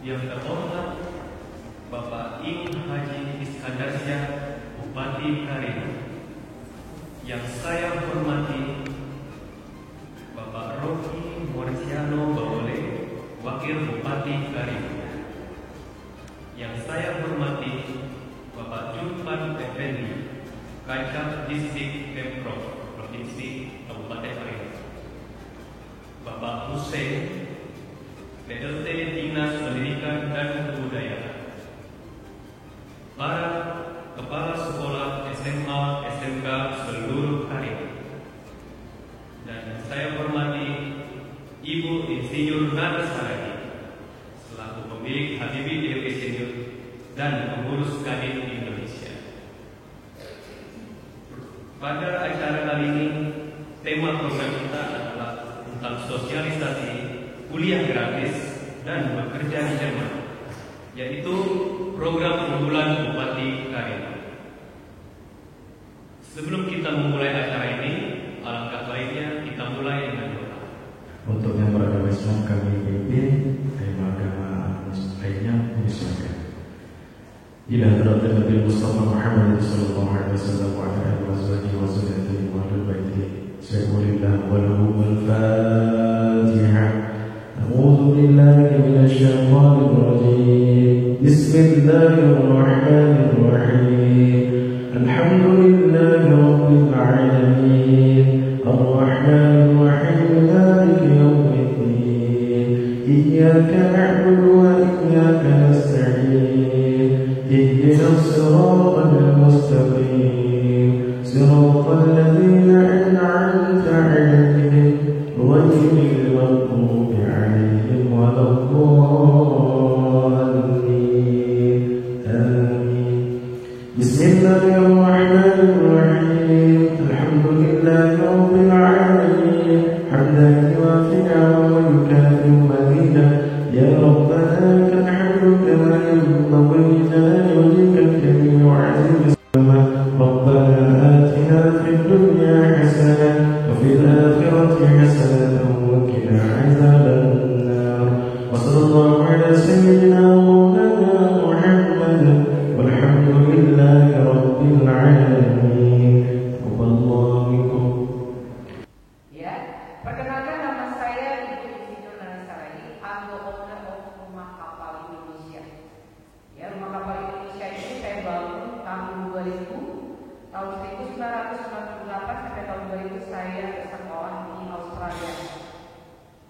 Yang terhormat Bapak Ing Haji Iskandarsyah, Bupati Karim. Yang saya hormati Bapak Rocky Morsiano Bawole, Wakil Bupati Karim. Yang saya hormati Bapak Julpan Effendi, Kacab Distrik Pemprov Provinsi Kabupaten Karim. Bapak Hussein, PLT Dinas Pendidikan dan Kebudayaan. Para kepala sekolah SMA, SMK seluruh Karim. Dan saya hormati Ibu Insinyur Nana Saragi selaku pemilik Habibie DW Senior dan pengurus Kadin Indonesia. Pada acara kali ini, tema program kita adalah tentang sosialisasi kuliah gratis dan bekerja di Jerman, yaitu program unggulan Bupati Karim. Sebelum kita memulai acara ini, alangkah baiknya kita mulai dengan doa. Untuk yang beragama Islam kami pimpin, tema agama lainnya menyesuaikan. Ila hadratin Nabi Mustafa Muhammad sallallahu alaihi wasallam wa ala alihi wa sahbihi wa ahli baitihi. Bismillah wa lahu al-Fatihah. A'udzu billahi minasy syaithanir rajim. Bismillahir rahmanir rahim. Alhamdulillahi rabbil alamin. Ar-Rahmanir rahim. Maliki yaumiddin. Iyyaka na'budu wa iyyaka nasta'in. اهدنا الصراط المستقيم صراط الذين أنعمت عليهم غير المغضوب عليهم ولا الضالين آمين. بسم الله الرحمن الرحيم. الحمد لله رب العالمين حمدا يوافي ويكافئ مزيدا. يا ربنا لك الحمد كما ينبغي لجلال وجهك الكريم وعزيز السماء. ربنا آتنا في الدنيا حسنة وفي الآخرة حسنة وقنا عذاب النار. وصلى الله على سيدنا ومولانا محمد والحمد لله رب العالمين. تقبل الله منكم. Ya, perkenalkan nama saya Ibu Insinyur Nana Saragi, anggota Rumah Kapal Indonesia. Ya, Rumah Kapal Indonesia ini saya bangun tahun 2000, tahun 1998 sampai tahun 2000 saya bersekolah di Australia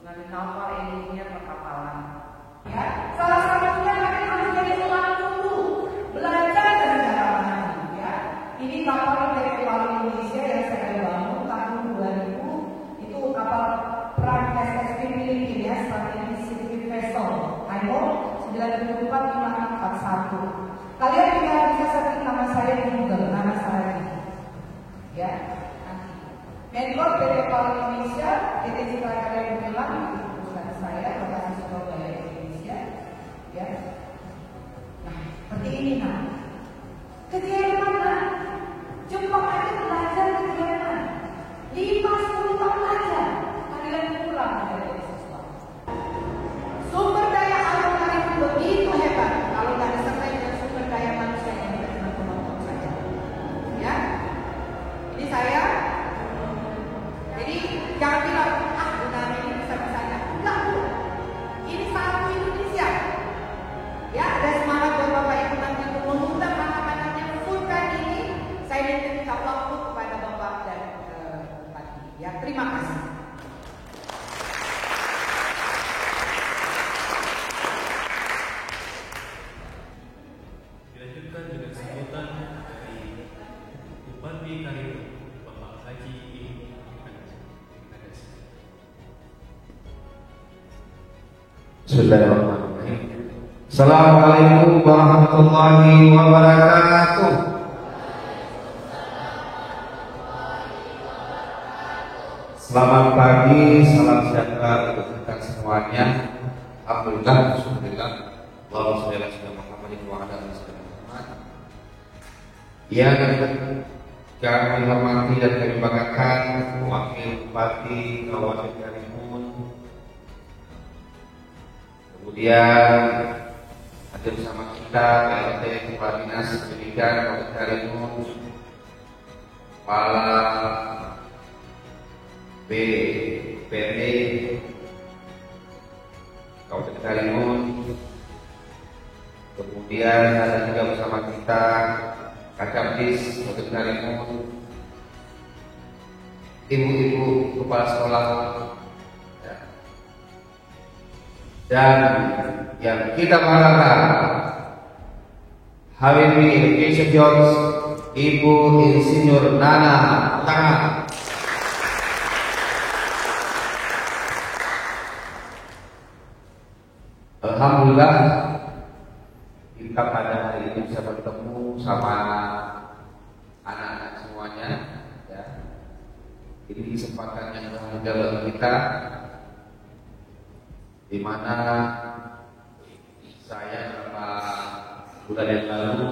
dengan kapal engineer perkapalan. Ya, salah satunya kami harus jadi tulang dulu, belajar dari cara menang. Ya, ini kapal intelektual Indonesia yang saya bangun tahun 2000. Itu kapal perang SSV Filipina, strategi sipil vessel IMO 94541. Kalian juga bisa searching nama saya di Google, Nana Saragi. Ya, nanti. Mentor PT Pal Indonesia, PT Citra Karya Gumilang, itu perusahaan saya, lokasi Surabaya Indonesia. Ya, nah seperti ini nah. Ke Jerman nah, Jepang aja belajar ke Jerman. 50 tahun aja, kalian pulang dari siswa. Sumber daya alam kalian begitu hebat. Kalau nggak disertai dengan sumber daya manusia yang kita cuma penonton saja. Ya, ini saya. Jadi jangan bilang benar ini bisa-bisanya. Enggak Bu, ini satu Indonesia. Ya, ada semangat buat Bapak Ibu nanti untuk mengundang anak-anaknya full time ini. Saya minta waktu kepada Bapak dan Bupati. Ya, terima kasih. Dilanjutkan dengan sambutan dari Bupati Karim, Bapak Haji Ing Haji. Bismillahirrahmanirrahim. Assalamualaikum warahmatullahi wabarakatuh. Selamat pagi, salam sejahtera untuk kita semuanya. Alhamdulillah, alhamdulillah. Allahumma shalli ala sayyidina Muhammadin wa ala ali sayyidina Muhammad. Yang kami hormati dan kami banggakan Wakil Bupati Kabupaten Karimun, kemudian hadir bersama kita PLT Kepala Dinas Pendidikan Kabupaten Karimun, Kepala BPD Kabupaten Karimun, kemudian ada juga bersama kita Kakabdis Kabupaten Karimun, ibu-ibu kepala sekolah, ya. Dan yang kita banggakan Habibie Education George, Ibu Insinyur Nana Tangan. Alhamdulillah kita pada hari ini bisa bertemu sama anak-anak semuanya, ya. Ini kesempatan yang berharga bagi kita, di mana saya beberapa bulan yang lalu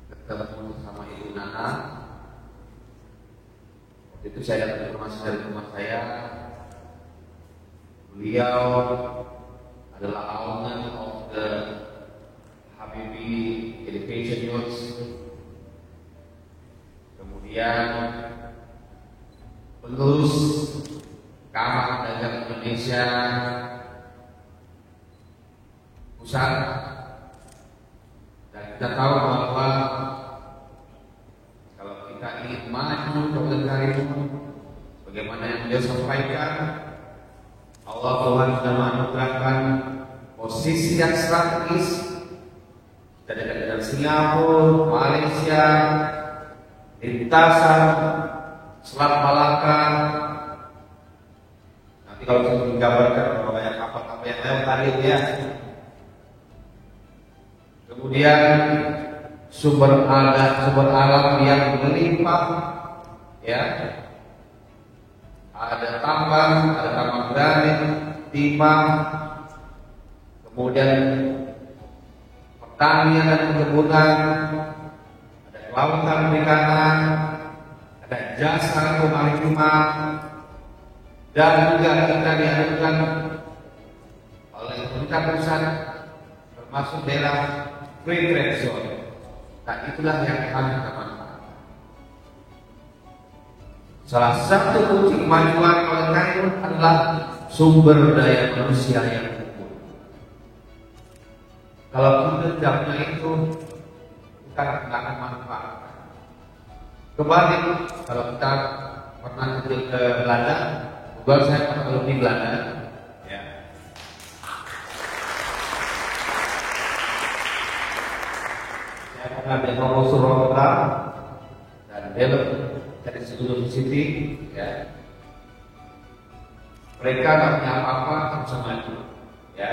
ketemu sama Ibu Nana. Waktu itu saya dapat informasi dari teman saya, beliau adalah owner of the Habibie Education Youth. Kemudian pengurus Kamar Dagang Indonesia Pusat. Dan kita tahu bahwa kalau kita ingin maju Kabupaten Karimun, bagaimana yang beliau sampaikan, Allah Tuhan sudah menganugerahkan posisi yang strategis. Kita dekat dengan Singapura, Malaysia, lintasan Selat Malaka. Nanti kalau kita menggambarkan bahwa banyak kapal-kapal yang lewat hari ini, ya. Kemudian sumber alam yang melimpah, ya. Ada tambang granit, timah, kemudian pertanian dan perkebunan, ada kelautan perikanan, ada jasa kemaritiman, dan juga kita diajukan oleh pemerintah pusat termasuk daerah free trade zone. Nah, itulah yang harus kita manfaatkan. Salah satu kunci kemajuan Kabupaten Karimun adalah sumber daya manusia yang unggul. Kalau kita tidak punya itu, kita tidak akan manfaatkan. Kembali, kalau kita pernah ke Belanda, bukan saya pernah alumni Belanda, ya. Saya pernah di Rotterdam dan Delft dari University, ya. Mereka nggak punya apa-apa, bisa maju, ya.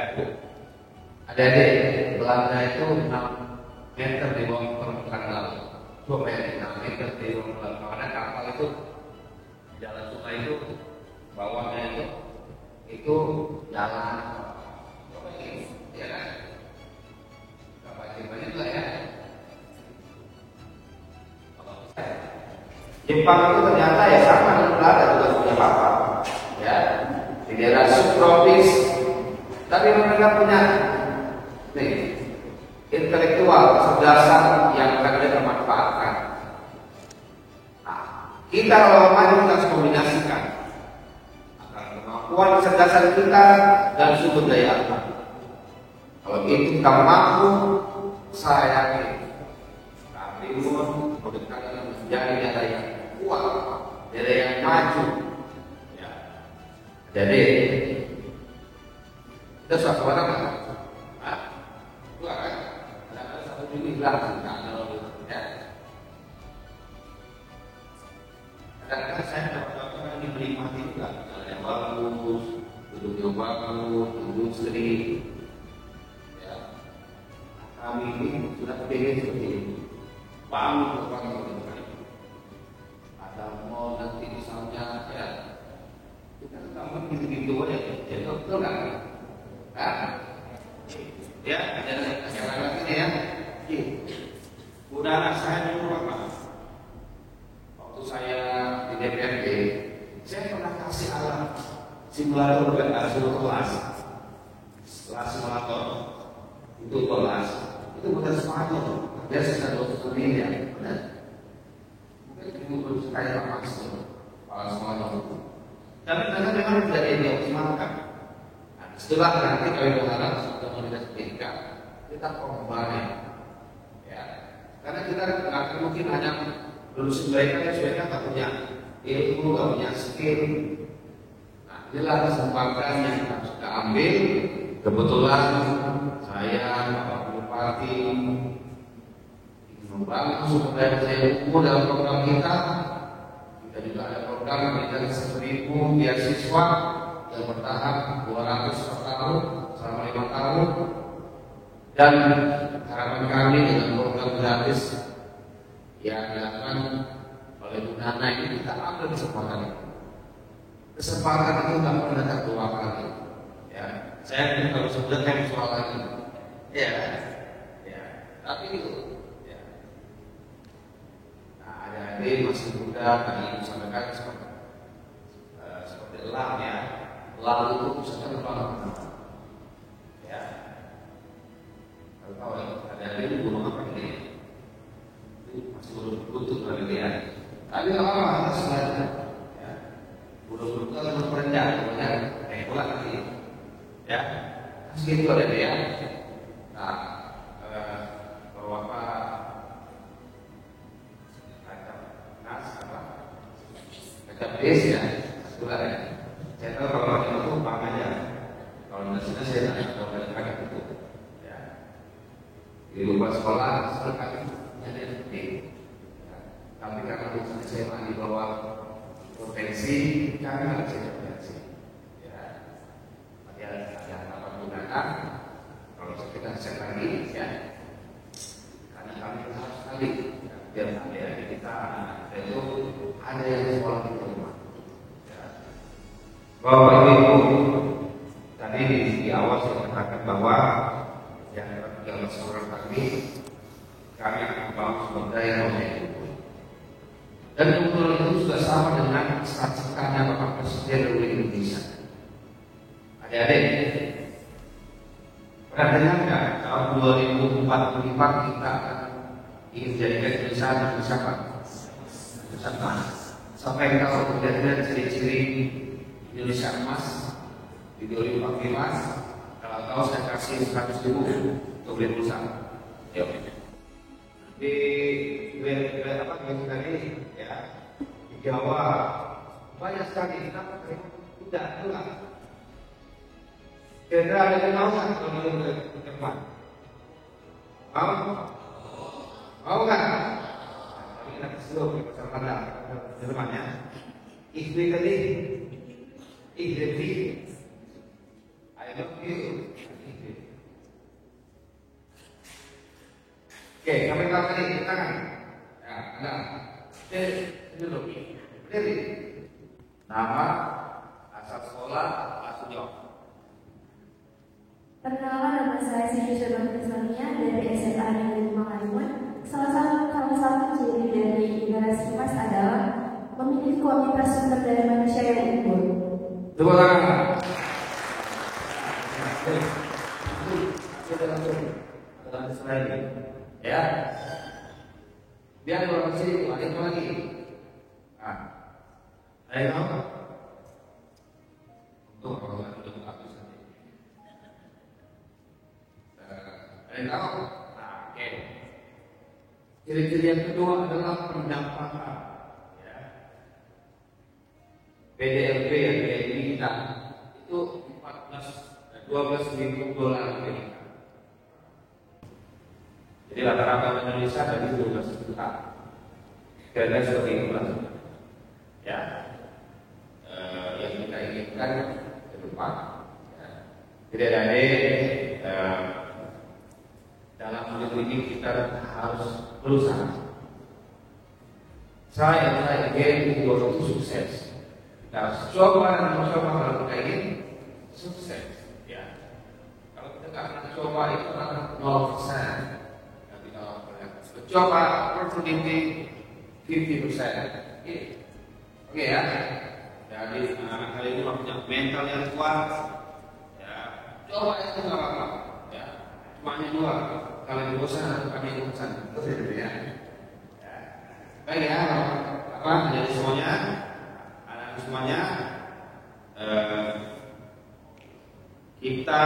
Adik-adik, Belanda itu 6 meter di bawah permukaan laut. Coba ya, 6 meter di bawah laut. Karena kapal itu jalan sungai itu bawahnya itu jalan. Coba ini, ya kan? Kapal itu lah, ya. Jepang itu ternyata ya sama dengan Belanda, juga punya kapal, ya, di daerah subtropis, tapi mereka punya intelektual kecerdasan yang akan mereka manfaatkan. Nah, kita kalau maju kita harus kombinasikan antara kemampuan kecerdasan kita dan sumber daya alam. Kalau itu kita mampu, saya yakin Karimun akan menjadi daerah yang kuat, daerah yang maju, ya. Jadi kita suatu orang kan, itu kan ada satu ini belakang kan, ya. Kadang-kadang saya dapat orang yang menikmati juga, yang bagus, duduk yang bagus, industri, ya. Kami ini sudah kepingin seperti ini. Bangun ada mall nanti misalnya, ya, kita tambah gitu-gitu aja, ya, betul kan? Ya, ada lagi ini, ya. Udah anak saya dulu apa? Waktu saya di DPRD, saya pernah kasih alat simulator kelas simulator untuk dia sisa 2 miliar, benar? Mungkin 50 sekali Pak Maksud, kepala sekolah itu. Tapi ternyata memang tidak dioptimalkan. Nah, setelah nanti kami berharap sudah menulis pendidikan, kita kembali, ya. Karena kita nggak mungkin hanya lulusin mereka tak punya ilmu, tak punya skill. Nah, inilah kesempatan yang harus kita ambil. Kebetulan saya, Bapak Bupati, membangun sumber daya ilmu dalam program kita. Kita juga ada program pendidikan 1.000 beasiswa yang bertahap 200 per tahun selama 5 tahun. Dan harapan kami dengan program gratis yang dilakukan oleh Bu Nana ini, kita ambil kesempatan itu. Kesempatan itu nggak pernah datang 2 kali. Ya, saya kalau sebenarnya soal lagi, ya, tapi itu, ya. Nah, adik-adik masih muda, tadi disampaikan seperti elang, ya. Elang itu bisa terbang, ya. Kalau tahu ya, adik-adik itu gunung apa ini? Masih butuh lagi ya. Tapi lama-lama kita belajar, ya. Butuh harus merendah, kemudian pulang lagi, ya. Segitu ada ya. Nah, bahwa apa kacang base ya, sekolah ya. Saya tahu kalau itu pang aja. Kalau nasinya saya tak tahu dari mana itu, ya. Di luar sekolah, sekali ada penting. Tapi karena urusan SMA di bawah provinsi, kami nggak bisa provinsi. Ya, ada apa gunakan? Kalau kita cek lagi, ya, karena kami harus sekali biar ada kita itu ada yang sekolah di rumah. Ya. Bapak Ibu, tadi di awal saya katakan bahwa yang dalam seorang kami akan membangun sumber daya manusia. Dan kebetulan itu sudah sama dengan statistikanya Bapak Presiden Republik Indonesia. Adik-adik, pernah dengar nggak tahun 2045 kita akan ingin jadikan Indonesia apa? Indonesia emas. Sampai kalau kemudian ciri-ciri Indonesia emas di 2045, kalau tahu saya kasih 100.000 untuk beli pulsa. Yuk. Di apa tadi ya, di Jawa banyak sekali kenapa tidak pulang. Kira-kira ada yang mau nggak kalau ke depan? Mau nggak? Tapi kita keseluruh di pasar Padang di rumahnya. Istri tadi, istri, I love you. Oke, sampai tahu tadi tangan. Ya, ada. Dulu. Berdiri. Nama, asal sekolah, langsung jawab. Perkenalkan, nama saya Siti Syarifah Islamia dari SMA Negeri Mangalimun. Salah satu ciri dari generasi emas adalah memiliki kualitas sumber daya manusia yang unggul. Tepuk tangan. Dalam slide. Ya, biar orang sini ada yang lagi. Nah, ayo apa? Tuh kalau nggak udah habis nanti. Ada yang tahu? Nah, oke. Ciri-ciri yang kedua adalah pendapatan. Ya. PDLP yang PDB kita itu 12.000 dolar Amerika. Jadi rata-rata Indonesia dari 12 juta. Kira-kira seperti itu lah. Ya, yang kita inginkan ke depan. Ya. Jadi dalam hidup ini kita harus berusaha. Saya ingin hidup itu sukses. Kita harus coba dan mencoba kalau kita ingin sukses. Ya. Kalau kita nggak pernah coba itu akan 0%. Coba opportunity 50%. Oke ya. Jadi anak kali ini punya mental yang kuat. Ya, coba itu nggak apa-apa. Ya, Semuanya dua. Kalau di bosan kami ikut sana. Terus ya. Baik ya, apa jadi semuanya? Anak semuanya kita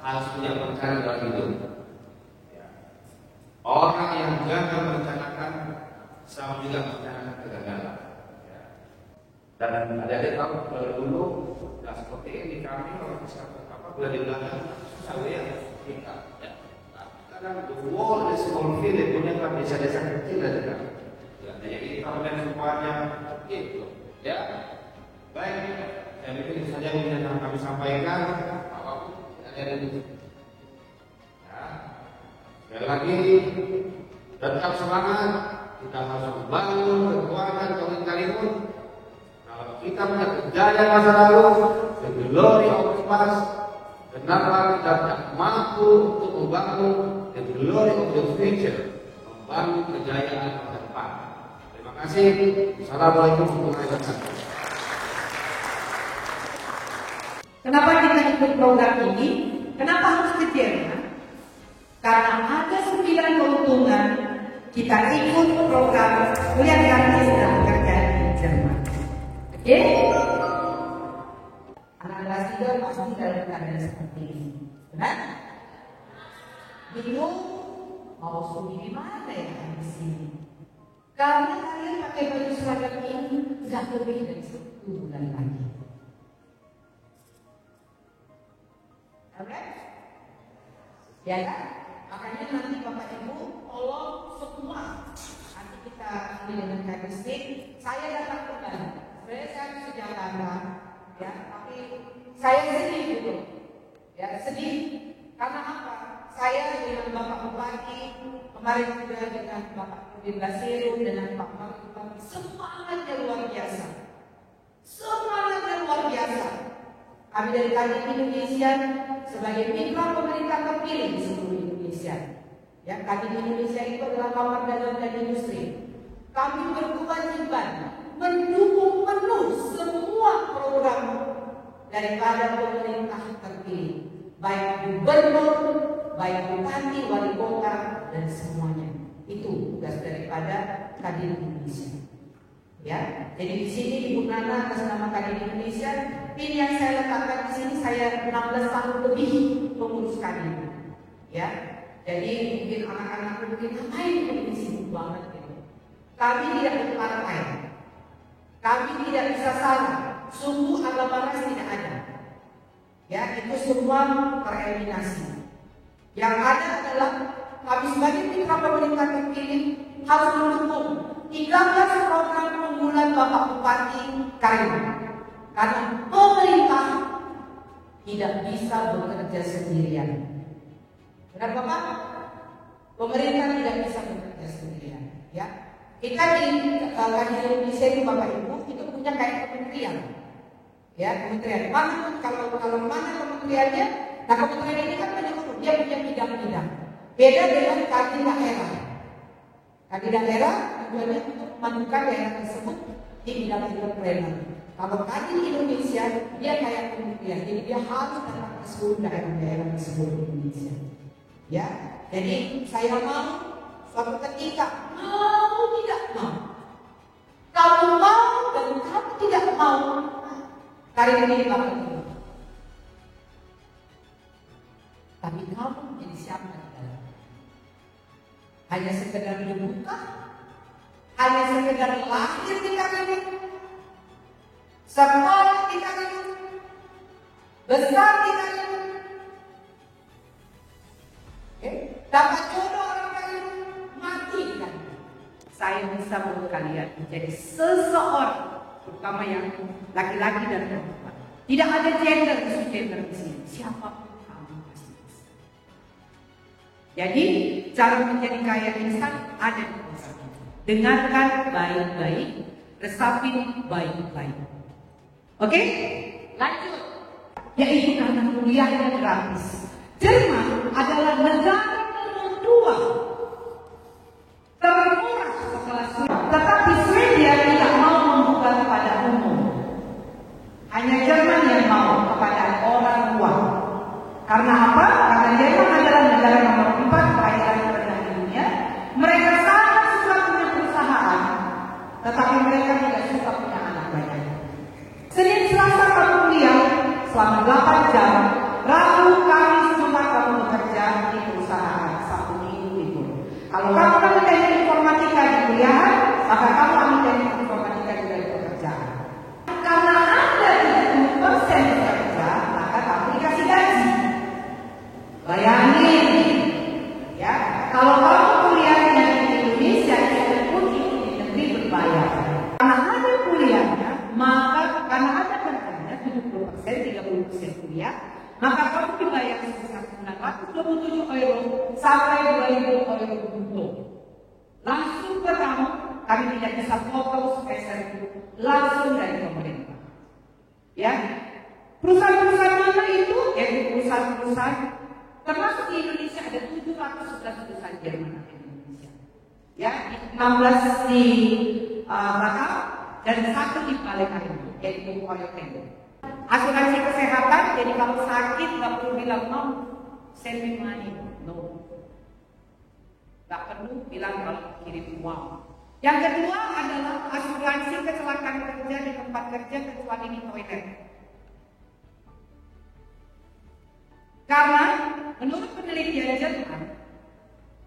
harus punya perencanaan dalam hidup. Orang yang gagal merencanakan sama juga merencanakan kegagalan. Dan ada tahu dulu nggak seperti ini kami kalau boleh dibilang susah ya kita. Karena the world is small village, punya kan desa-desa kecil aja kan. Jadi kita melihat semuanya gitu, ya. Baik, saya pikir itu saja yang kami sampaikan. Apapun ada di ya. Sekali lagi, tetap semangat. Kita harus membangun kekuatan komunitas. Kalau kita punya kejayaan masa lalu, the glory of the past, kenapa kita tidak mampu untuk membangun the glory of the future, membangun kejayaan masa depan. Terima kasih. Assalamualaikum warahmatullahi wabarakatuh. Kenapa kita ikut program ini? Kenapa harus ke Jerman? Karena ada 9 keuntungan kita ikut program kuliah gratis dan kerja di Jerman. Oke? Anak kelas 3 pasti dalam keadaan seperti ini. Benar? Bingung mau studi di mana ya di sini? Karena kalian pakai baju seragam ini nggak lebih dari 1 bulan lagi. Alright? Ya kan? Makanya nanti Bapak Ibu tolong semua. Nanti kita ini dengan karakteristik. Saya datang kembali. Sebenarnya saya bisa Jakarta, ya, tapi saya sedih gitu. Ya, sedih. Karena apa? Saya dengan Bapak Bupati, kemarin juga dengan Bapak Nurdin Basiru, dengan Pak Bupati, semangatnya luar biasa. Semangatnya luar biasa. Kami dari Kadin Indonesia sebagai mitra pemerintah terpilih di seluruh Indonesia. Ya, Kadin Indonesia itu adalah Kamar Dagang dan Industri. Kami berkewajiban mendukung penuh semua program daripada pemerintah terpilih, baik gubernur, baik bupati, wali kota, dan semuanya. Itu tugas daripada Kadin Indonesia. Ya, jadi di sini Ibu Nana atas nama Kadin Indonesia, ini yang saya letakkan di sini, saya 16 tahun lebih mengurus Kadin. Ya, jadi mungkin anak-anak mungkin ngapain di sini banget gitu. Kami tidak berpartai, kami tidak bisa salah, sungguh agama ras tidak ada. Ya, itu semua tereliminasi. Yang ada adalah kami sebagai mitra pemerintah terpilih harus mendukung 13 program unggulan Bapak Bupati Karim. Karena pemerintah tidak bisa bekerja sendirian. Benar Bapak? Pemerintah tidak bisa bekerja sendirian. Ya, kita di Kadin Indonesia itu Bapak Ibu itu punya kayak kementerian. Ya, kementerian. Mana kalau mana kementeriannya? Nah, kementerian ini kan menyeluruh, dia punya bidang-bidang. Beda dengan Kadin daerah. Kadin daerah tujuannya untuk memajukan daerah tersebut di bidang entrepreneur. Kalau Kadin Indonesia dia kayak kementerian, jadi dia harus datang ke seluruh daerah-daerah di seluruh Indonesia. Ya, jadi saya mau suatu ketika mau tidak mau, kamu mau dan kamu tidak mau, Kadin ini bakal turun. Tapi kamu menjadi siapa di dalam? Hanya sekedar dibuka? Hanya sekedar lahir di Kadin? Sekolah di Kadin? Besar di Kadin? Dapat jodoh orang Kadin? Mati kan? Saya bisa membuat kalian menjadi seseorang, terutama yang laki-laki dan perempuan. Tidak ada gender di sini. Siapapun kamu pasti bisa. Jadi cara menjadi kaya instan ada di kosan kita. Dengarkan baik-baik, resapi baik-baik. Oke? Lanjut. Yaitu karena kuliahnya gratis. Jerman adalah negara nomor 2 termurah setelah Swedia. Tetapi Swedia tidak mau membuka kepada umum. Hanya Jerman yang mau kepada orang tua. Karena apa? Karena Jerman adalah negara selama 8 jam, Rabu, Kamis, Jumat kamu bekerja di perusahaan, Sabtu Minggu libur. Kalau kamu ambil teknik informatika di kuliahan, maka kamu ambil teknik informatika juga di pekerjaan. Karena Anda 70% bekerja, maka kamu dikasih gaji. Bayangin, ya, kalau kamu kuliahnya di Indonesia, pun itu di negeri berbayar. Karena ada kuliahnya, maka karena ada kerjanya 70%, 30% kuliah, maka kamu dibayar sebesar 927 euro sampai 2.000 euro brutto. Langsung ke kamu, kami tidak bisa potong spesial itu langsung dari pemerintah. Ya, perusahaan-perusahaan mana itu? Yaitu perusahaan-perusahaan termasuk di Indonesia ada 711 perusahaan Jerman di Indonesia. Ya, 16 di Batam dan 1 di Balai Karimun, yaitu Koyoten. Asuransi kesehatan, jadi kalau sakit nggak perlu bilang no, send me money, no. Nggak perlu bilang kalau kirim uang. Yang kedua adalah asuransi kecelakaan kerja di tempat kerja kecuali di toilet. Karena menurut penelitian Jerman,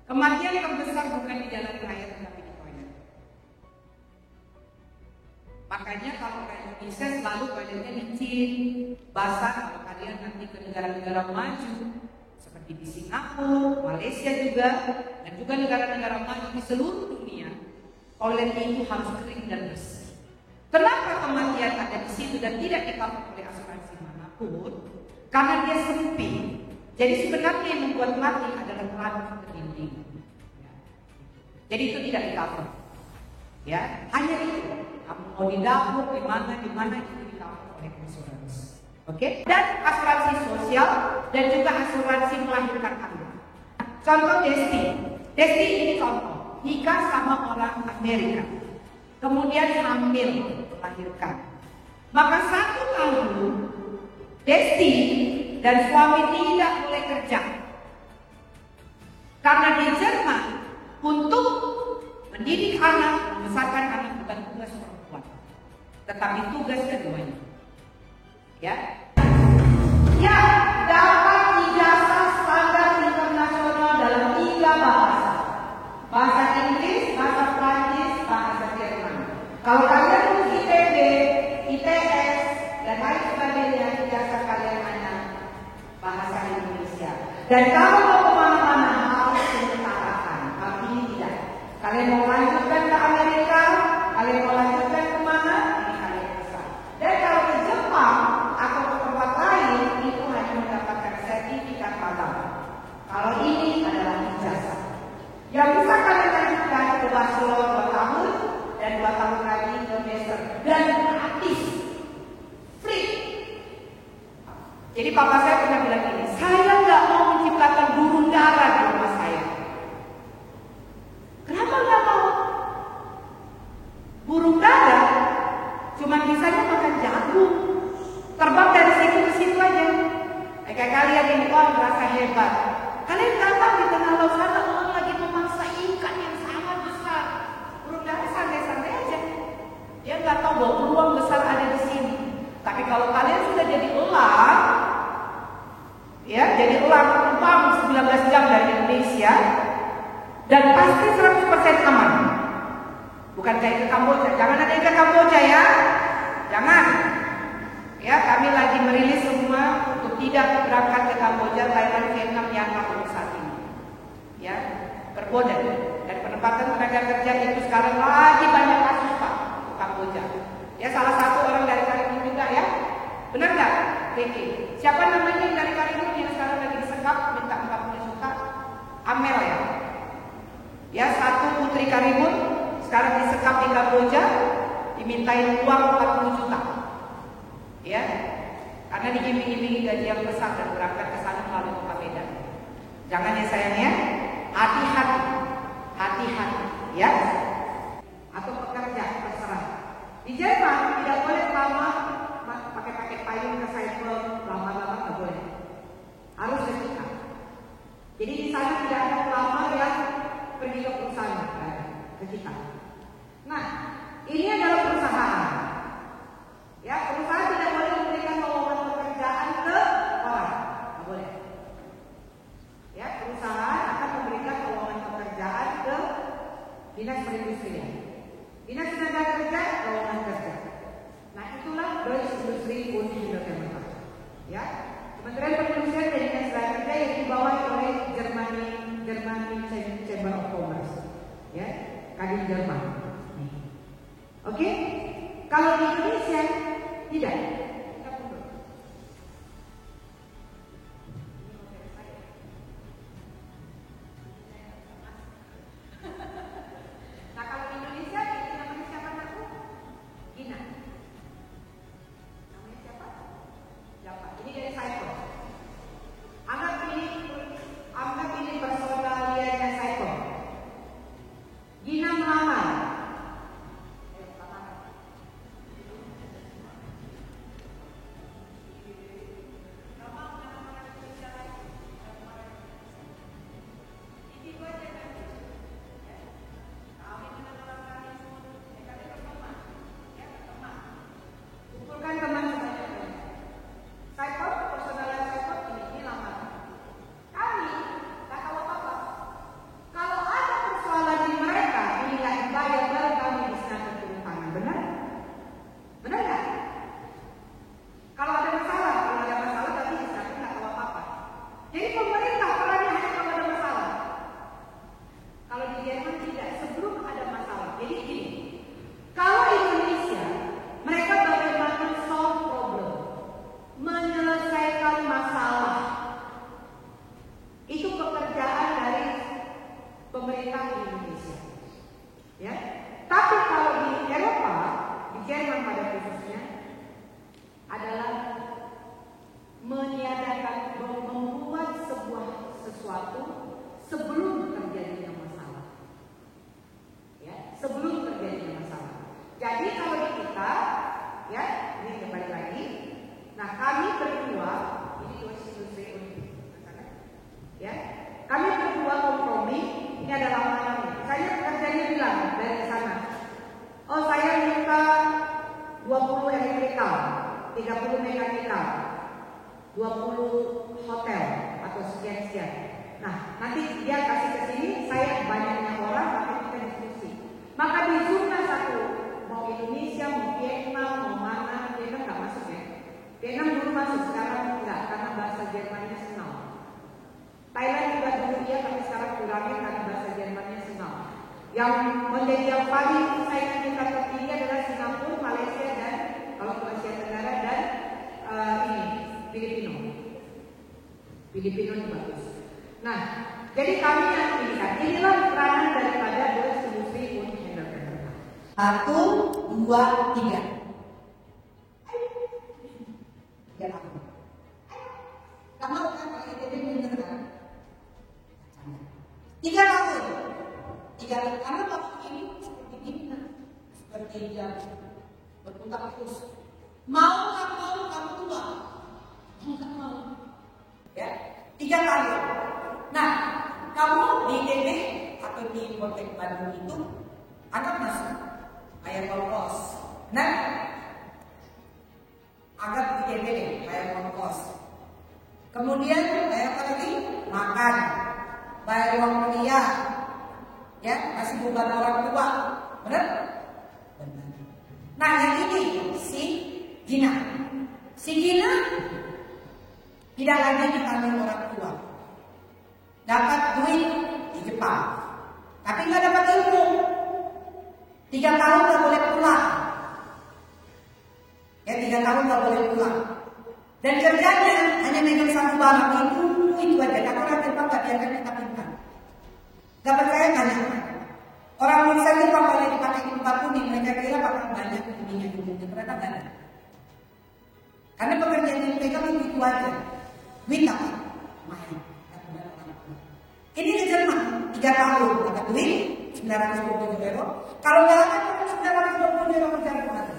kematian terbesar bukan di jalan raya tetapi di toilet. Makanya kalau orang Indonesia selalu toiletnya licin, basah. Kalau kalian nanti ke negara-negara maju seperti di Singapura, Malaysia juga, dan juga negara-negara maju di seluruh dunia, toiletnya itu harus kering dan bersih. Kenapa kematian ada di situ dan tidak di-cover oleh asuransi manapun? Karena dia sempit. Jadi sebenarnya yang membuat mati adalah keran ke dinding. Jadi itu tidak di-cover. Ya, hanya itu. Kamu mau di dapur, di mana itu di-cover oleh asuransi. Oke? Dan asuransi sosial dan juga asuransi melahirkan anak. Contoh Desti. Desti ini contoh. Nikah sama orang Amerika. Kemudian hamil, melahirkan. Maka 1 tahun Desti dan suami tidak boleh kerja. Karena di Jerman untuk mendidik anak, membesarkan anak bukan tugas perempuan, tetapi tugas keduanya. Ya, dapat ijazah standar internasional dalam 3 bahasa. Bahasa Inggris, bahasa Prancis, bahasa Jerman. Kalau kalian lulus IPB, ITS, dan lain sebagainya, ijazah kalian hanya bahasa Indonesia. Dan kalau mau kemana-mana harus diutarakan. Kalau ini tidak. Kalian mau lanjutkan ke Amerika, kalian mau lanjutkan kemana? Ini kalian bisa. Dan kalau ke Jepang atau ke tempat lain, itu hanya mendapatkan sertifikat magang. Kalau ini adalah ijazah. Yang bisa kalian lanjutkan ke Barcelona 2 tahun dan 2 tahun lagi ke master dan gratis, free. Jadi papa saya pernah bilang ini, saya nggak mau menciptakan burung dara di rumah saya. Kenapa nggak mau? Burung dara cuma bisanya makan jagung, terbang dari situ ke situ aja. Kayak kalian ini merasa hebat. Kalian datang di tengah laut sana, orang lagi memangsa ikan yang sangat besar. Burung dara santai-santai aja. Dia nggak tahu bahwa peluang besar ada di sini. Tapi kalau kalian sudah jadi elang, ya, jadi elang terbang 19 jam dari Indonesia, dan pasti 100% aman. Bukan kayak ke Kamboja. Jangan ada yang ke Kamboja ya. Jangan. Ya, kami lagi merilis semua untuk tidak berangkat ke Kamboja, Thailand, Vietnam, Myanmar untuk saat ini. Ya, berboda. Dan penempatan tenaga kerja itu sekarang lagi banyak kasus Pak untuk Kamboja. Ya, salah satu orang dari Karimun juga ya. Benar nggak, Ricky? Siapa namanya yang dari Karimun yang sekarang lagi disekap minta 40 juta? Amel ya. Ya, 1 putri Karimun sekarang disekap di Kamboja, dimintain uang 40 juta. Ya, karena diiming-imingi gaji yang besar dan berangkat ke sana melalui kota Medan. Jangan ya sayangnya, hati-hati, hati-hati, ya. Atau pekerja terserah. Di Jerman tidak boleh lama pakai payung ke cyber, lama-lama nggak boleh. Harus sesuka. Jadi di sana tidak ada pelamar yang pergi ke perusahaan ke kita. Nah, ini adalah perusahaan. Ya, perusahaan tidak boleh memberikan lowongan pekerjaan ya, Kadin Jerman. Oke, kalau di Indonesia tidak. Nah kalau di Indonesia ini namanya siapa aku? Gina. Namanya siapa? Siapa? Ini dari Saiful. Anggap ini personalianya Saiful. Gina melamar. Filipino itu bagus. Nah, jadi kami yang pilihan inilah peranan daripada Boys Industry untuk Entertainment. 1, 2, 3. Biar aku. Kamu kan pakai TV pinter kan? 3 tahun. 3 tahun. Karena waktu ini seperti ini, seperti dia berputar terus. Mau nggak mau kamu tua? Nggak mau. Ya, 3 tahun. Nah, kamu di ITB atau di Poltek Bandung itu akan masuk bayar ongkos. Nah, agak ITB deh, bayar ongkos. Kemudian bayar apa lagi? Makan, bayar uang kuliah, ya, kasih beban orang tua, benar? Benar. Nah, yang ini si Gina. Si Gina tidak lagi dipanggil orang tua, dapat duit di Jepang, tapi nggak dapat ilmu. 3 tahun nggak boleh pulang, ya 3 tahun nggak boleh pulang. Dan kerjanya hanya megang satu barang itu aja. Karena orang Jepang nggak biarkan kita pintar. Gak percaya tanya. Orang Indonesia itu kalau dipakai tempat kuning, mereka kira pakai banyak kuningnya dulu, ternyata nggak ada. Karena pekerjaan yang mereka itu aja. Duit apa? Mahal. Ini di Jerman 3 tahun dapat duit 920 euro. Kalau nggak ada 920 euro kerjaan kemana?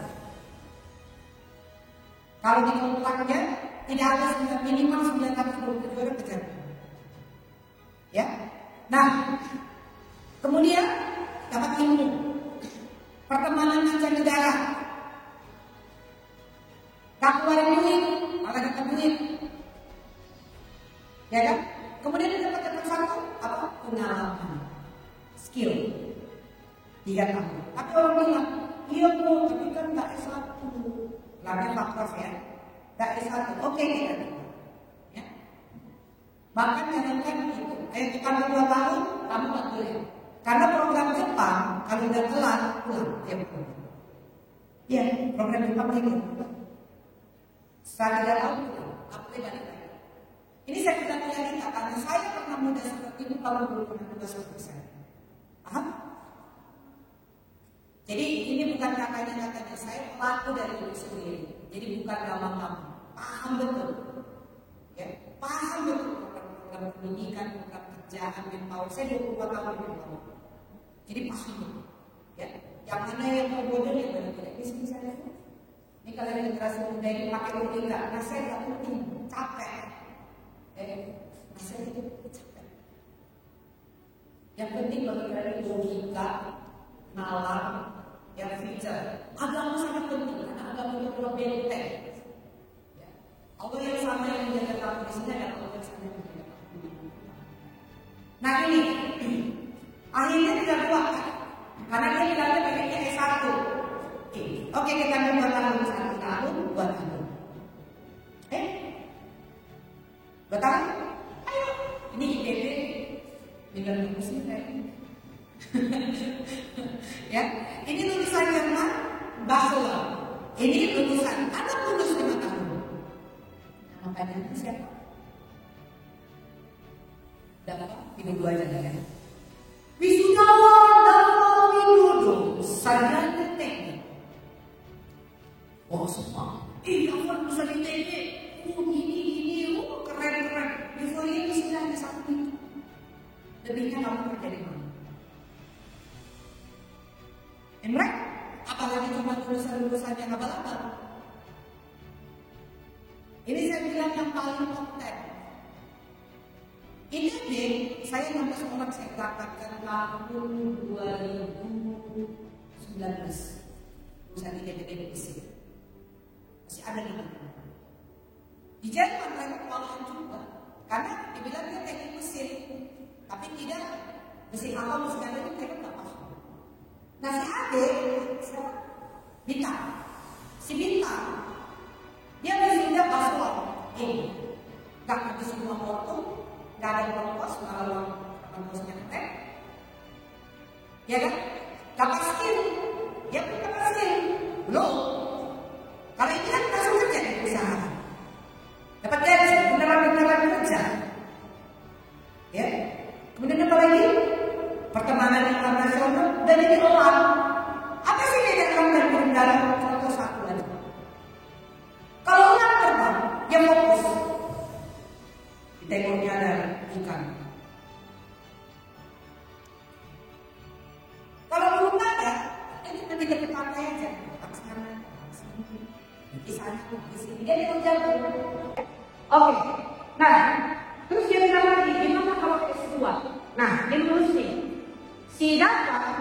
Kalau di kontraknya tidak harus minimal 920 euro kerjaan. Ya. Nah, kemudian dapat ilmu, pertemanan mancanegara, tak keluarin duit, malah dapat duit. Ya kan? Kemudian dia dapat satu apa? Pengalaman, skill 3 tahun. Tapi orang bilang, iya bu, tapi kan nggak S1. Lainnya faktor ya, nggak S1. Oke kita terima. Ya. Bahkan kadang-kadang itu, kita 2 tahun, kamu nggak boleh Karena program Jepang kalau udah telat pulang dia pulang. Ya, program Jepang gitu. Setelah 3 tahun pulang, apa balik lagi. Ini saya tidak punya kita karena saya pernah muda seperti itu kalau belum pernah muda seperti saya. Paham? Jadi ini bukan katanya saya pelaku dari diri sendiri. Jadi bukan gampang-gampang. Paham betul. Ya, paham betul program pendidikan, program kerjaan, manpower. Saya 22 tahun di bawah. Jadi paham betul. Ya, yang mana yang mau bodoh yang mana tidak bisa saya. Ini kalau generasi muda ini pakai logika, nah saya nggak mungkin capek. Nah saya itu capek. Yang penting bagi logika, nalar, yang feature. Agama sangat penting karena agama itu adalah benteng. Allah yang sama yang menjaga kamu di sini adalah Allah yang sama yang menjaga kamu. Nah ini akhirnya tidak kuat karena dia bilangnya pengennya S1. Oke kita buat tahun 1 tahun, 2 tahun. 2 tahun? Ayo, ini IPB tinggal tunggu sini kayaknya. Ya, ini lulusan Jerman, bachelor. Ini lulusan, ada lulus 5 tahun. Makanya itu siapa? Dapat Widodo aja ya. Wisudawan Dapat Widodo, sarjana teknik. Oh semua, kapan bisa di teknik? Ini, keren. Euforia itu sebenarnya satu itu. Lebihnya kamu kerja di mana? Emre, apalagi cuma lulusan yang abal-abal. Ini saya bilang yang paling top 10. Ini deh, saya nambah sekolah saya berangkatkan tahun 2019. Lulusan ITB di sini. Masih ada di mana? Di Jerman mereka kewalahan juga. Karena dibilang dia teknik mesin, tapi tidak mesin apa mesin ada itu mereka nggak paham. Nah si Ade, Bintang, si Bintang, dia mesinnya paspor, nggak ada semua foto, nggak ada kompos, kalau komposnya ngetek, ya kan? Dapat skill, dia pun dapat skill, belum. Kalau ini kan langsung kerja di perusahaan, dapat gaji, beneran kerja, ya. Kemudian apa lagi? Pertemanan internasional dan jadi orang. Apa sih beda orang dan pengendara? Contoh satu aja. Kalau orang terbang, dia fokus. Ditengoknya ada ikan. Kalau belum ada, ini lebih dekat pantai aja. Di sana, di sini. Dia itu jago. Oke. Nah, terus dia bilang lagi, gimana kalau S2? Nah, ini lulus nih. Si dapat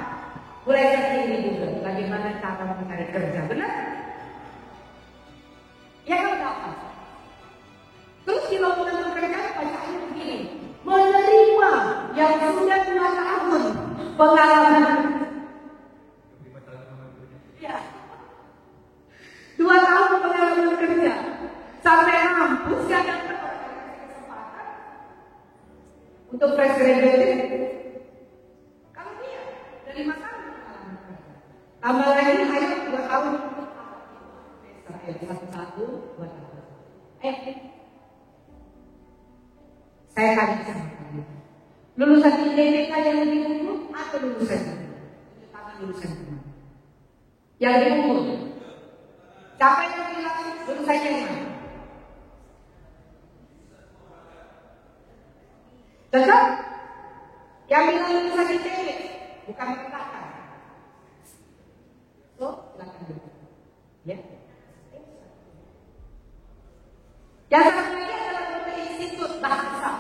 belajar ini juga bagaimana cara mencari kerja, benar? Ya kan dapat. Terus di lowongan pekerjaan bacaannya begini, menerima yang sudah 2 tahun pengalaman. Ya, 2 tahun pengalaman kerja sampai mampus gak dapat kesempatan untuk fresh graduate. Dari masa tambah lagi ayo 2 tahun 1 tahun 2 tahun. Saya kasih sama kalian. Lulusan ITB yang lebih unggul atau lulusan yang lebih unggul? Siapa yang bilang lulusannya mana? Cocok? Yang bilang lulusan ITB bukan katakan. So, silakan dulu. Ya. Yang satu lagi adalah Institut Bahasa.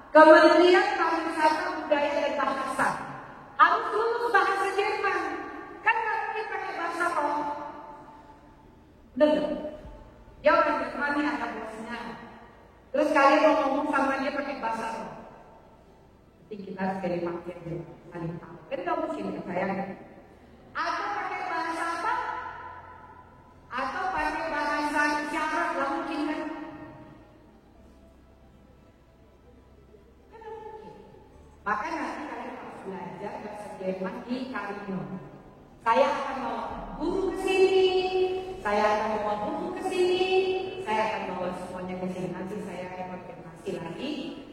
Kementerian Pariwisata Budaya dan Bahasa. Harus lulus bahasa Jerman. Kan nggak mungkin pakai bahasa roh. Betul. Dia orang Jerman yang ada bosnya. Terus kalian mau ngomong sama dia pakai bahasa roh. Nanti kita harus jadi pakai dia. Paling tahu. Kan nggak mungkin saya. Atau pakai bahasa apa? Atau pakai bahasa isyarat, nggak mungkin kan? Kan nggak mungkin. Maka nanti kalian harus belajar bahasa Jerman di Carino. Saya akan bawa guru ke sini, saya akan bawa buku ke sini, saya akan bawa semuanya ke sini. Nanti saya akan konfirmasi lagi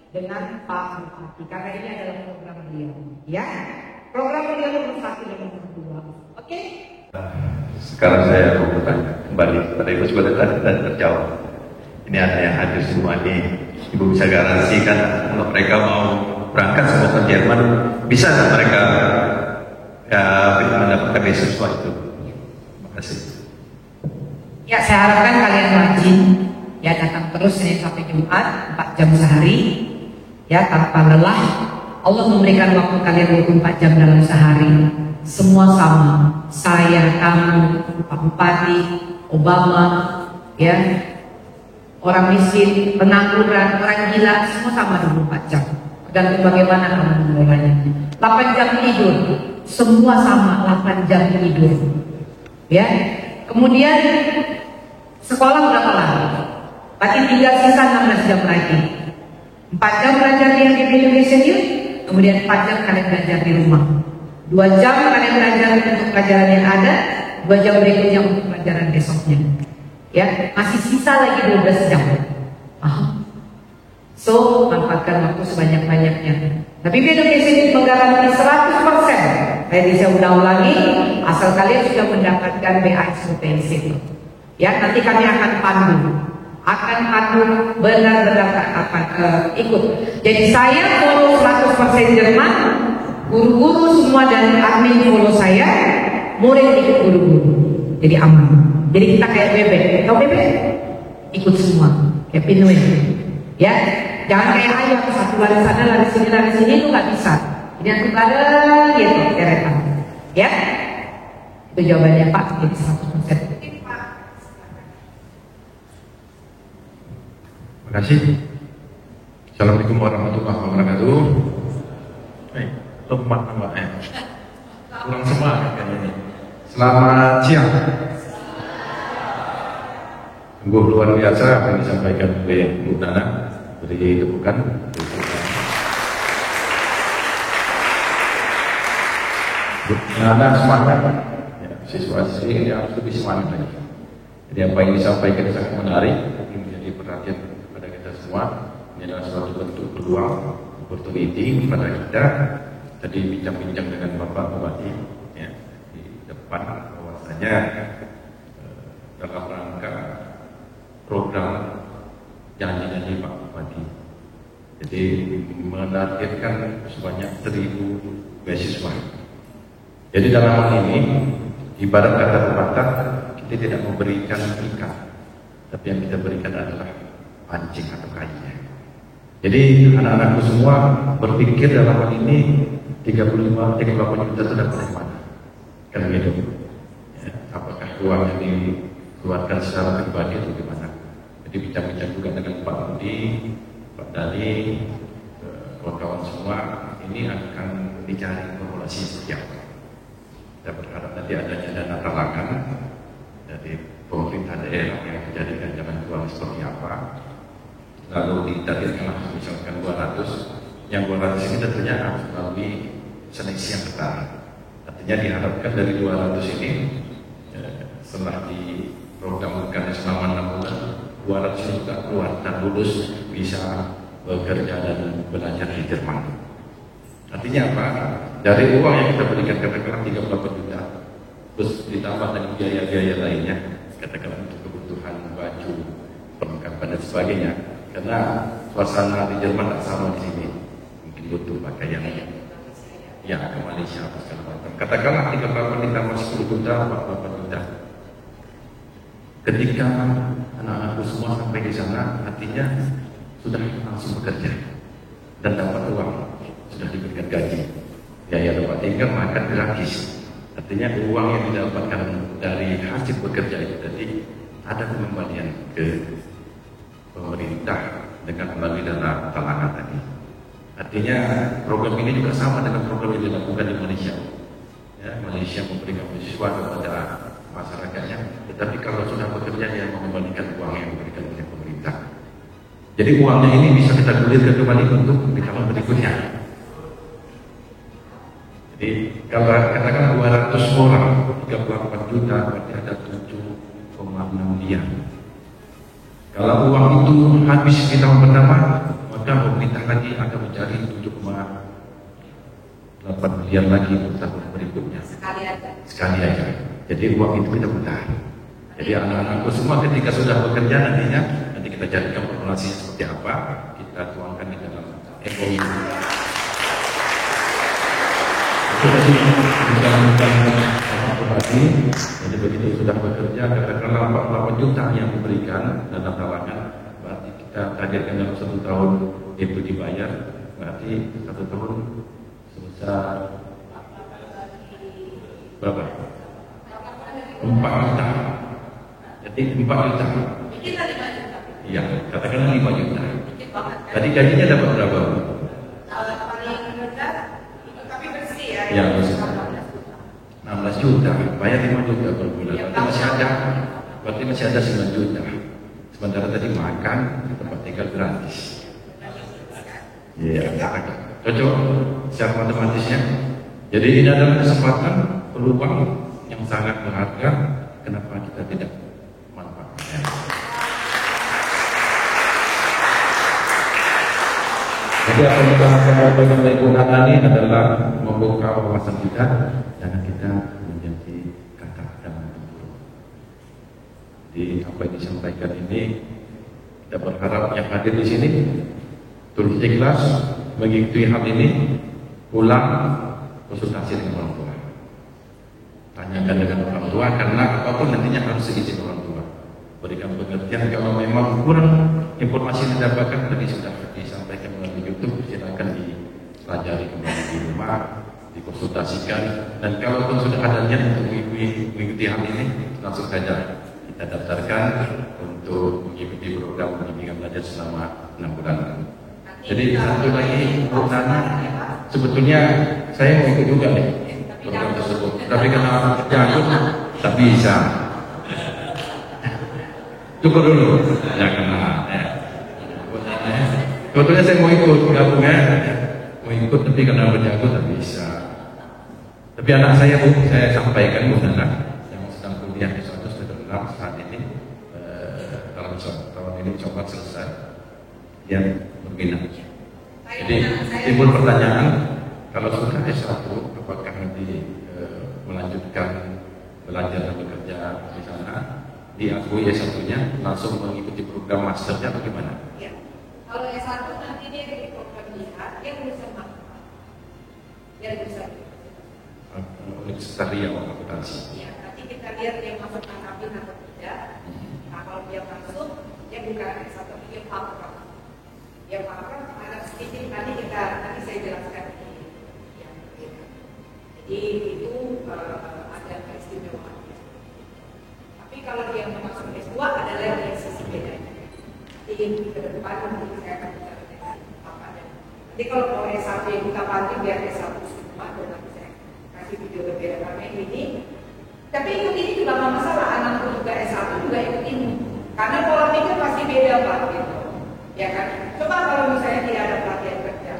dengan Pak Bupati karena ini adalah program beliau. Ya, program beliau nomor 1 dan nomor 2. Oke? Sekarang saya mau bertanya kembali kepada Ibu sebagai dan terjawab. Ini ada yang hadir semua ini. Ibu bisa garansikan kalau mereka mau berangkat semua ke Jerman, bisa nggak mereka mendapatkan beasiswa itu? Terima kasih. Ya, saya harapkan kalian rajin ya, datang terus Senin sampai Jumat 4 jam sehari ya, tanpa lelah. Allah memberikan waktu kalian 24 jam dalam sehari. Semua sama, saya, kamu, Pak Bupati, Obama, ya, orang miskin, pengangguran, orang gila, semua sama 24 jam. Tergantung bagaimana kamu mengelolanya. 8 jam tidur, semua sama 8 jam tidur. Ya, kemudian sekolah udah kelar, berarti tinggal sisa 16 jam lagi. 4 jam belajar di Indonesia, kemudian 4 jam kalian belajar di rumah. 2 jam kalian belajar untuk pelajaran yang ada, 2 jam berikutnya untuk pelajaran besoknya. Ya, masih sisa lagi 12 jam. So, manfaatkan waktu sebanyak-banyaknya. Tapi Indonesia ini menggaranti 100%. Tadi saya ulang lagi, asal kalian sudah mendapatkan BAS potensi. Ya, nanti kami akan pandu benar-benar akan ikut. Jadi saya follow 100% Jerman. Guru-guru semua dan admin follow saya, murid ikut guru-guru. Jadi aman. Jadi kita kayak bebek, tahu bebek? Ikut semua, kayak pinuin. Ya, jangan kayak ayam, satu lari sana, lari sini, itu nggak bisa. Ini nanti bareng gitu, deretan. Ya, itu jawabannya Pak, jadi 100%. Terima kasih. Assalamualaikum warahmatullahi wabarakatuh. Lemah nampaknya. Kurang semangat kayaknya ini. Selamat siang. Sungguh luar biasa apa yang disampaikan oleh Bu Nana. Beri tepukan. Bu Nana semangat. Ya, siswa-siswi ini harus lebih semangat lagi. Jadi apa yang disampaikan sangat menarik, mungkin menjadi perhatian kepada kita semua. Ini adalah suatu bentuk peluang, opportunity kepada kita. Tadi bincang-bincang dengan Bapak Bupati ya, di depan bahwasanya dalam rangka program janji-janji Pak Bupati, jadi menargetkan sebanyak 1000 beasiswa. Jadi dalam hal ini ibarat kata pepatah, kita tidak memberikan ikan, tapi yang kita berikan adalah pancing atau kayunya. Jadi anak-anakku semua berpikir dalam hal ini 35-38 juta itu dapat dari mana? Kan gitu. Ya, apakah uang yang dikeluarkan secara pribadi atau gimana? Jadi bincang-bincang juga dengan Pak Budi, Pak Dali, kawan-kawan semua, ini akan dicari formulasi setiap. Kita berharap nanti adanya dana talangan dari pemerintah daerah yang dijadikan jalan keluar seperti apa. Lalu ditargetkan misalkan 200, yang 200 ini tentunya harus melalui seleksi yang ketat. Artinya diharapkan dari 200 ini setelah diprogramkan selama 6 bulan, 200 ini juga keluar dan lulus bisa bekerja dan belajar di Jerman. Artinya apa? Dari uang yang kita berikan katakanlah 38 juta, terus ditambah dengan biaya-biaya lainnya, katakanlah untuk kebutuhan baju, perlengkapan dan sebagainya. Karena suasana di Jerman tak sama di sini, mungkin butuh pakaian ya ke Malaysia atau segala macam. Katakanlah 38 ditambah 10 juta, 48 juta. Ketika anak-anakku semua sampai di sana, artinya sudah langsung bekerja dan dapat uang, sudah diberikan gaji, biaya tempat tinggal, makan gratis. Artinya uang yang didapatkan dari hasil bekerja itu tadi ada pengembalian ke pemerintah dengan melalui dana talangan tadi. Artinya program ini juga sama dengan program yang dilakukan di Malaysia. Ya, Malaysia memberikan beasiswa kepada masyarakatnya, tetapi kalau sudah bekerja dia mengembalikan uang yang diberikan oleh pemerintah. Jadi uangnya ini bisa kita gulirkan kembali untuk di tahun berikutnya. Jadi kalau katakan 200 orang 38 juta berarti ada 7,6 miliar. Kalau uang itu habis di tahun pertama, maka pemerintah lagi akan mencari 7,8 miliar lagi untuk tahun berikutnya. Sekali aja. Jadi uang itu kita putar. Jadi anak-anakku semua ketika sudah bekerja nantinya, nanti kita carikan formulasinya seperti apa, kita tuangkan di dalam MOU. Itu tadi berarti, jadi begitu sudah bekerja, katakanlah 48 juta yang diberikan dana talangan, berarti kita targetkan dalam 1 tahun itu dibayar, berarti 1 tahun sebesar berapa? 4 juta. Jadi 4 juta. Iya, katakanlah 5 juta. Tadi gajinya dapat berapa? Ya, 16 juta, bayar 5 juta per bulan. Berarti masih ada 9 juta. Sementara tadi makan, tempat tinggal gratis. Iya, cocok secara matematisnya. Jadi ini adalah kesempatan, peluang yang sangat berharga. Kenapa kita tidak manfaatkan? Jadi apa yang kita lakukan bagi lingkungan ini adalah membuka wawasan kita, jangan kita menjadi kata dan menurut. Jadi apa yang disampaikan ini, kita berharap yang hadir di sini tulus ikhlas mengikuti hal ini, pulang konsultasi dengan orang tua. Tanyakan dengan orang tua, karena apapun nantinya harus seizin orang tua. Berikan pengertian kalau memang kurang informasi yang didapatkan, tadi sudah disampaikan melalui YouTube, silakan dipelajari kembali di rumah, dikonsultasikan, dan kalaupun sudah ada niat untuk mengikuti hal ini, langsung saja kita daftarkan untuk mengikuti program bimbingan belajar selama 6 bulan. Jadi satu lagi, Bu Nana, sebetulnya saya mau ikut juga nih program tersebut, tapi karena jatuh tak bisa. Cukup dulu, ya karena sebetulnya saya mau ikut gabungan, mau ikut tapi karena berjago tak bisa. Tapi anak saya Bu, saya sampaikan Bu Nana yang sedang kuliah di suatu sudah saat ini, dalam tahun ini coba selesai, yang berminat. Jadi timbul pertanyaan, kalau sudah S1, apakah nanti melanjutkan belajar dan bekerja di sana? Diakui S1-nya langsung mengikuti program masternya atau gimana? Ya. Kalau S1 nanti dia di program lihat, dia bisa masuk. Dia bisa. Universitas Riau akuntansi. Ya, nanti kita lihat dia masuk angkabin atau tidak. Nah, kalau dia masuk, dia bukan S1, dia program. Dia program ada sedikit nanti saya jelaskan ini. Ya, jadi itu ada keistimewaan. Tapi kalau dia masuk S2 ada lagi sisi bedanya. Jadi ke depan nanti saya akan bicara apa ada. Jadi kalau mau S1 kita bantu biar S1 semua, dan nanti saya kasih video berbeda karena ini. Tapi ikut ini juga nggak masalah, anakku juga S1 juga ikut ini. Karena pola pikir pasti beda Pak gitu. Ya kan? Coba kalau misalnya tidak ada pelatihan kerja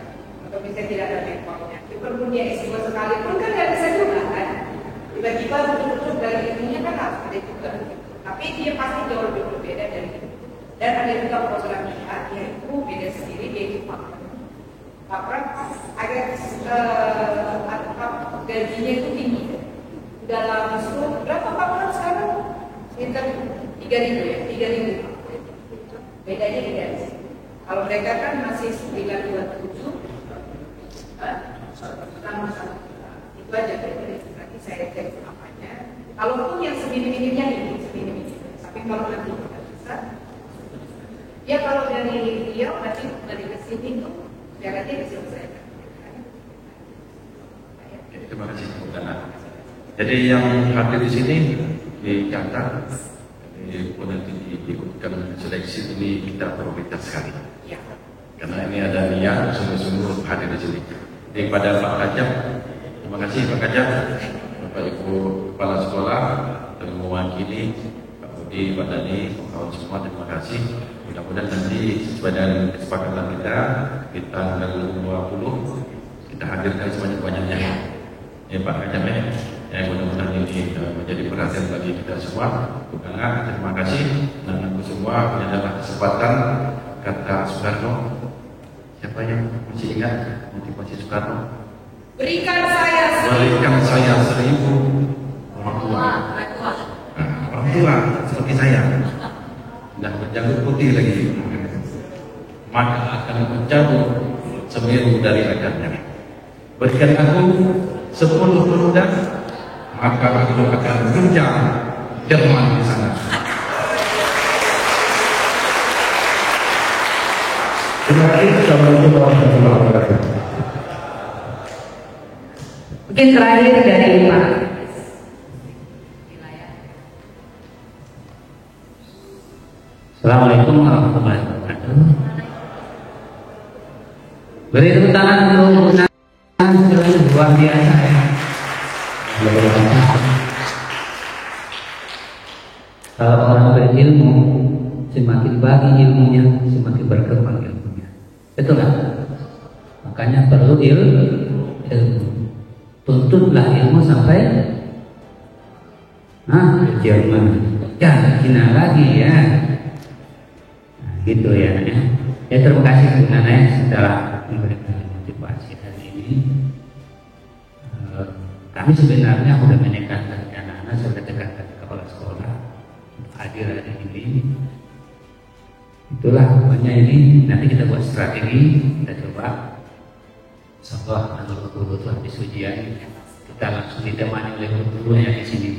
atau misalnya tidak ada mentornya, diperlunya S2 sekalipun kan nggak bisa juga kan? Tiba-tiba betul-betul dari ininya kan harus ada juga. Tapi dia pasti jauh lebih berbeda dari itu. Dan ada juga program lihat yaitu beda sendiri, yaitu Pakram agak gajinya itu tinggi. Dalam itu berapa Pakram sekarang? Sekitar 3.000 ya, 3.000. Bedanya di gaji. Kalau mereka kan masih 927, sama-sama. Itu aja bedanya. Nanti saya cek apanya. Kalaupun yang seminim-minimnya ini, tapi kalau nanti tidak bisa, ya kalau dari Riau nanti dari kesini tuh, ya nanti diselesaikan. Terima kasih Bu Nana. Jadi yang hadir di sini dicatat, jadi nanti diikutkan seleksi ini kita prioritas sekali. Ya. Karena ini ada niat sungguh-sungguh hadir di sini. Jadi pada Pak Kajab, terima kasih Pak Kajab, Bapak Ibu Kepala Sekolah yang mewakili Pak Budi, Pak Dani, kawan semua, terima kasih. Mudah-mudahan nanti sesuai dengan kesepakatan kita tanggal 20 kita hadirkan sebanyak-banyaknya. ya Pak Kajam ya, mudah-mudahan ini menjadi perhatian bagi kita semua. Karena terima kasih dan aku semua ini adalah kesempatan kata Soekarno. Siapa yang masih ingat motivasi Soekarno? Berikan saya 1.000 orang tua. Orang tua seperti saya dan berjanggut putih lagi, maka akan mencabut Semeru dari akarnya. Berikan aku 10 pemuda, maka aku akan guncang Jerman di sana. Terima kasih. Assalamualaikum warahmatullahi wabarakatuh. Mungkin terakhir dari Pak. Assalamualaikum warahmatullahi wabarakatuh. Beri tepuk tangan untuk luar biasa ya. Kalau orang berilmu, semakin bagi ilmunya, semakin berkembang ilmunya. Betul kan? Makanya perlu ilmu. Tuntutlah ilmu sampai Jerman. Ya, Cina lagi ya. Nah, gitu ya. Ya terima kasih Bu Nana setelah memberikan motivasi hari ini. Kami sebenarnya sudah menekankan anak-anak, sudah tekankan kepala sekolah hadir hari ini. Itulah pokoknya ini nanti kita buat strategi, kita coba. Insyaallah tanggal 20 itu habis ujian, kita langsung ditemani oleh guru yang di sini.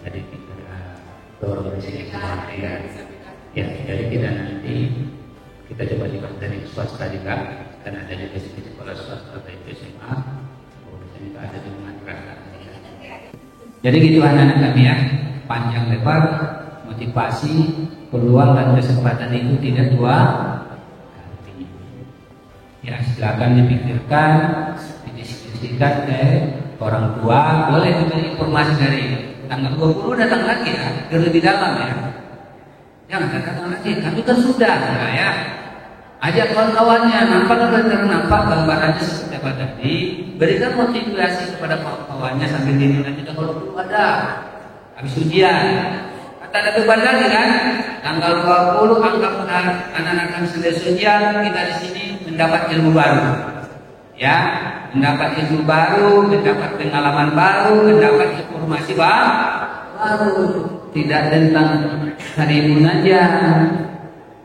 Jadi kita dorong di sini semua ya. Ya, jadi kita nanti kita coba libat dari swasta juga, karena ada juga sekolah swasta atau SMA. Kita ada di masyarakat. Jadi gitu anak-anak kami ya, panjang lebar, motivasi, peluang dan kesempatan itu tidak dua kali. Ya silakan dipikirkan, didiskusikan ke orang tua, boleh diberi informasi dari tanggal 20 datang lagi ya, biar lebih dalam ya. Jangan datang lagi, kami kan sudah ya. Ajak kawan-kawannya, nampak gambarannya seperti apa tadi. Berikan motivasi kepada kawan-kawannya sambil dinilai kita kalau perlu ada habis ujian. Kata ada beban lagi kan? Tanggal 20 anggap anak-anak kami selesai ujian, kita di sini mendapat ilmu baru. Ya, mendapat ilmu baru, mendapat pengalaman baru, mendapat informasi baru. Tidak tentang harimu aja.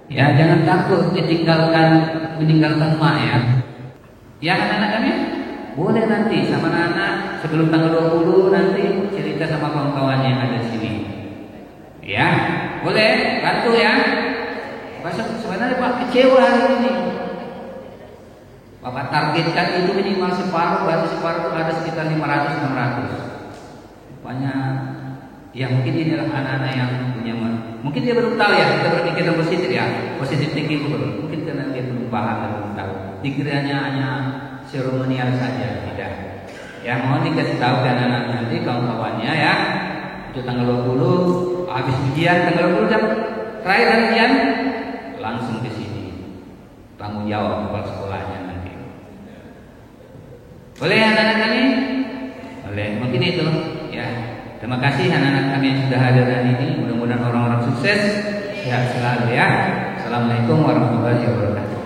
Ya, jangan takut meninggalkan emak ya. Ya anak-anak kami, boleh nanti sama anak sebelum tanggal 20 nanti cerita sama kawan-kawannya yang ada di sini. Ya, boleh bantu ya. Sebenarnya Pak kecewa hari ini. Bapak targetkan itu minimal separuh, berarti separuh ada sekitar 500-600. Rupanya ya mungkin ini adalah anak-anak yang punya mungkin dia belum tahu ya, kita berpikir positif ya, positif thinking belum, mungkin karena dia belum paham dan belum tahu, dikiranya hanya seremonial saja, tidak. Ya mohon dikasih tahu ke anak-anak nanti kawan-kawannya ya, itu tanggal 20 habis ujian, tanggal 20 jam terakhir dari ujian langsung ke sini, tanggung jawab kepala sekolahnya nanti. Boleh anak-anak kami? Boleh, mungkin itu ya. Terima kasih anak-anak kami yang sudah hadir hari ini. Mudah-mudahan orang-orang sukses, sehat selalu ya. Assalamualaikum warahmatullahi wabarakatuh.